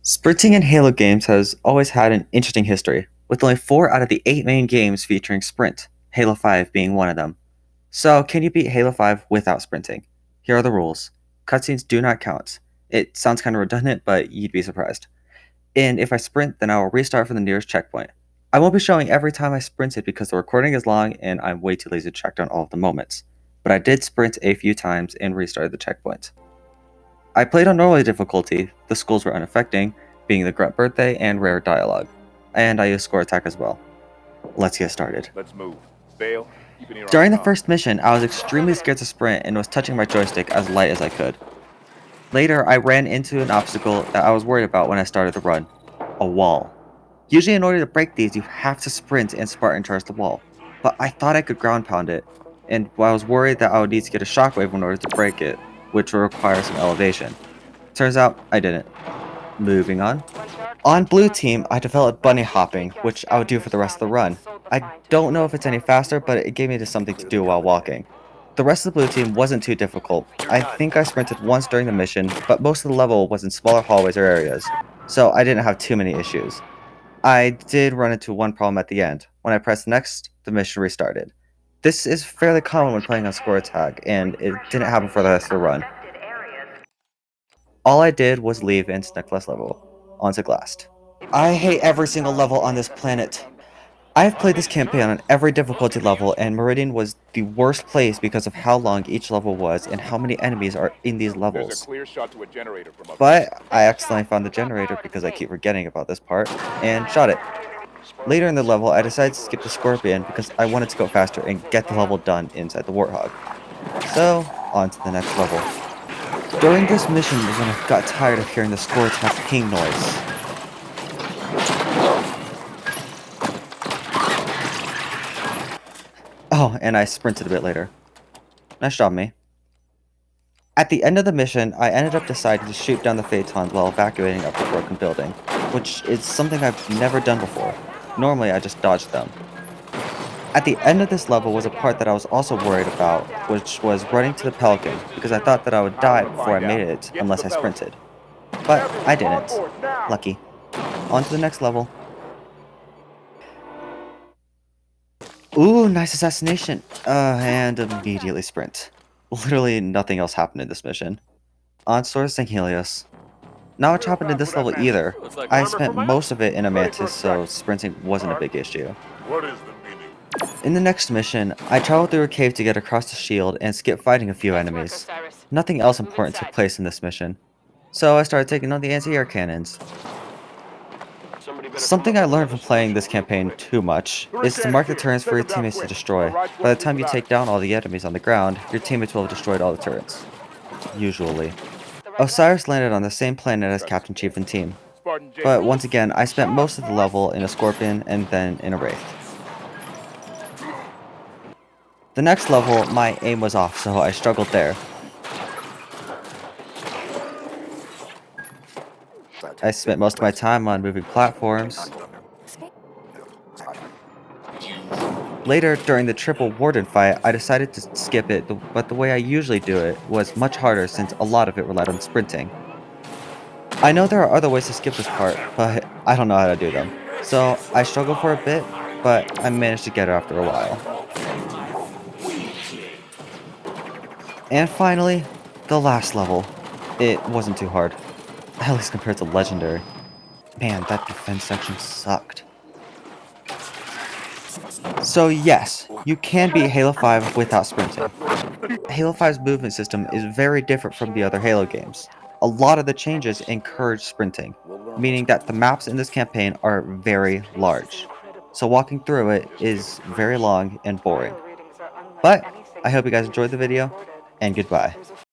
Sprinting in Halo games has always had an interesting history, with only 4 out of the 8 main games featuring sprint, Halo 5 being one of them. So, can you beat Halo 5 without sprinting? Here are the rules. Cutscenes do not count. It sounds kind of redundant, but you'd be surprised. And if I sprint, then I will restart from the nearest checkpoint. I won't be showing every time I sprinted because the recording is long and I'm way too lazy to track down all of the moments. But I did sprint a few times and restarted the checkpoint. I played on normal difficulty, the skulls were unaffecting, being the grunt birthday and rare dialogue. And I used score attack as well. Let's get started. Let's move. Vale, keep an ear on During the comms. first mission, I was extremely scared to sprint and was touching my joystick as light as I could. Later, I ran into an obstacle that I was worried about when I started the run. A wall. Usually in order to break these, you have to sprint and Spartan charge the wall. But I thought I could ground pound it, and I was worried that I would need to get a shockwave in order to break it, which would require some elevation. Turns out, I didn't. Moving on. On blue team, I developed bunny hopping, which I would do for the rest of the run. I don't know if it's any faster, but it gave me something to do while walking. The rest of the blue team wasn't too difficult. I think I sprinted once during the mission, but most of the level was in smaller hallways or areas, so I didn't have too many issues. I did run into one problem at the end. When I pressed next, the mission restarted. This is fairly common when playing on score attack, and it didn't happen for the rest of the run. All I did was leave and sneak less level. Onto Glast. I hate every single level on this planet. I have played this campaign on every difficulty level, and Meridian was the worst place because of how long each level was and how many enemies are in these There's a levels. clear shot to a generator from up there. But I accidentally found the generator because I keep forgetting about this part, and shot it. Later in the level, I decided to skip the Scorpion because I wanted to go faster and get the level done inside the Warthog. So, on to the next level. During this mission was when I got tired of hearing the score attack ping noise. Oh, and I sprinted a bit later. Nice job, me. At the end of the mission, I ended up deciding to shoot down the Phaetons while evacuating up the broken building, which is something I've never done before. Normally, I just dodged them. At the end of this level was a part that I was also worried about, which was running to the Pelican, because I thought that I would die before I made it unless I sprinted. But I didn't. Lucky. On to the next level. Ooh, nice assassination. And immediately sprint. Literally nothing else happened in this mission. On sourcing Helios. Not much happened in this level either. I spent most of it in a mantis, so sprinting wasn't a big issue. What is the meaning? In the next mission, I traveled through a cave to get across the shield and skip fighting a few enemies. Nothing else important took place in this mission, so I started taking on the anti-air cannons. Something I learned from playing this campaign too much is to mark the turrets for your teammates to destroy. By the time you take down all the enemies on the ground, your teammates will have destroyed all the turrets. Usually. Osiris landed on the same planet as Captain Chief and team, Spartan J. but once again, I spent most of the level in a Scorpion and then in a Wraith. The next level, my aim was off, so I struggled there. I spent most of my time on moving platforms. Later, during the triple Warden fight, I decided to skip it, but the way I usually do it was much harder since a lot of it relied on sprinting. I know there are other ways to skip this part, but I don't know how to do them. So I struggled for a bit, but I managed to get it after a while. And finally, the last level. It wasn't too hard. At least compared to Legendary. Man, that defense section sucked. So yes, you can beat Halo 5 without sprinting. Halo 5's movement system is very different from the other Halo games. A lot of the changes encourage sprinting, meaning that the maps in this campaign are very large. So walking through it is very long and boring. But I hope you guys enjoyed the video, and goodbye.